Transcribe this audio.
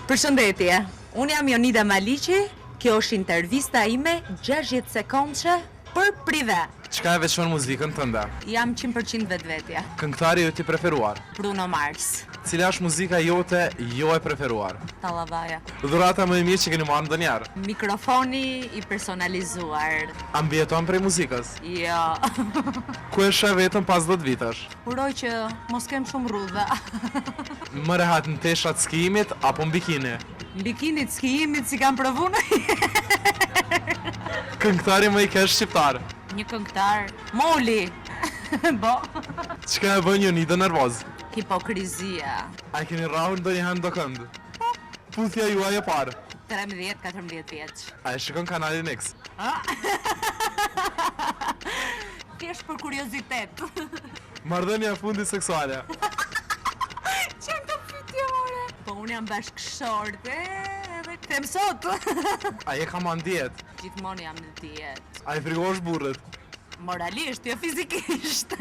Përshëndetje, unë jam Jonida Maliqi, kjo është intervista ime 60 sekondëshe për prive. Çka e veçon muzikën tënde? Jam 100% vetvetja. Këngëtari jot i preferuar? Bruno Mars. Cila është muzika jote jo e preferuar? Tallavaja. Dhurata më e mirë që keni marrë ndonjëherë? Mikrofoni i personalizuar. Ambijeton prej muzikës? Jo. Ku e sheh vetëm pas 10 vitesh? Uroj që mos kem shumë rrudha. Më rehat në teshat skijimit apo në bikini? Bikinit skijimit si kam provu në Këngëtari më i kesh shqiptar? Një këngëtar, Moli. Bo. Çka e bën Jonida nervoz? Hipokrizia. A keni rrahur ndonjëherë ndo kënd? Puthja juaj e parë? 13-14 vjeç. A e shikon kanalin X? Thjesht për kuriozitet. Marrëdhënia e fundit seksuale? Çem të pyetje more. Po unë jam bashkëshorte, edhe kthem sot. A je kam ndihet? Gjithmonë jam në dietë. A i frigosh burrët? Moralisht, jo fizikisht.